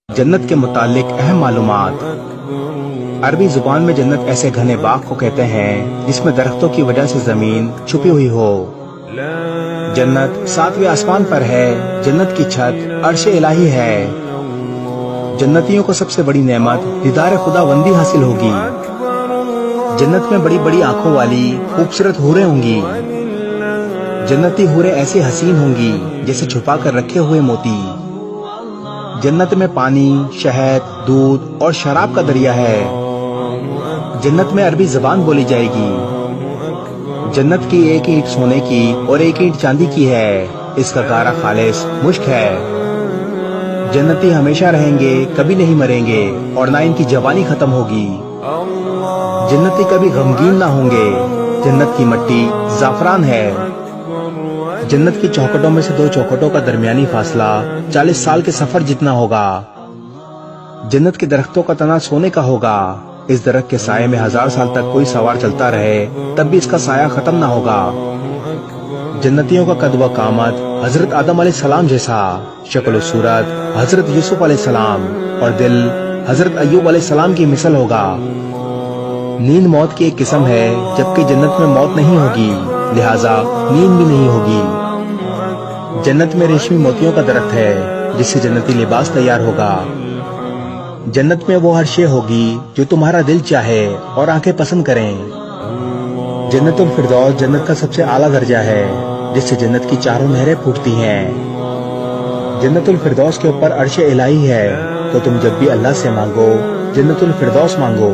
جنت کے متعلق اہم معلومات۔ عربی زبان میں جنت ایسے گھنے باغ کو کہتے ہیں جس میں درختوں کی وجہ سے زمین چھپی ہوئی ہو۔ جنت 7ویں آسمان پر ہے۔ جنت کی چھت عرش الہی ہے۔ جنتیوں کو سب سے بڑی نعمت دیدار خداوندی حاصل ہوگی۔ جنت میں بڑی بڑی آنکھوں والی خوبصورت حوریں ہوں گی۔ جنتی حوریں ایسی حسین ہوں گی جیسے چھپا کر رکھے ہوئے موتی۔ جنت میں پانی، شہد، دودھ اور شراب کا دریا ہے۔ جنت میں عربی زبان بولی جائے گی۔ جنت کی ایک اینٹ سونے کی اور ایک اینٹ چاندی کی ہے۔ اس کا گارا خالص مشک ہے۔ جنتی ہمیشہ رہیں گے، کبھی نہیں مریں گے اور نہ ان کی جوانی ختم ہوگی۔ جنتی کبھی غمگین نہ ہوں گے۔ جنت کی مٹی زعفران ہے۔ جنت کی چوکھٹوں میں سے 2 چوکھٹوں کا درمیانی فاصلہ 40 سال کے سفر جتنا ہوگا۔ جنت کے درختوں کا تنا سونے کا ہوگا۔ اس درخت کے سائے میں 1000 سال تک کوئی سوار چلتا رہے تب بھی اس کا سایہ ختم نہ ہوگا۔ جنتیوں کا قد و قامت حضرت آدم علیہ السلام جیسا، شکل و صورت حضرت یوسف علیہ السلام اور دل حضرت ایوب علیہ السلام کی مثل ہوگا۔ نیند موت کی ایک قسم ہے، جبکہ جنت میں موت نہیں ہوگی، لہذا نیند بھی نہیں ہوگی۔ جنت میں ریشمی موتیوں کا درخت ہے جس سے جنتی لباس تیار ہوگا۔ جنت میں وہ ہر شے ہوگی جو تمہارا دل چاہے اور آنکھیں پسند کریں۔ جنت الفردوس جنت کا سب سے اعلیٰ درجہ ہے جس سے جنت کی چاروں نہریں پھوٹتی ہیں۔ جنت الفردوس کے اوپر عرش الہی ہے، تو تم جب بھی اللہ سے مانگو جنت الفردوس مانگو۔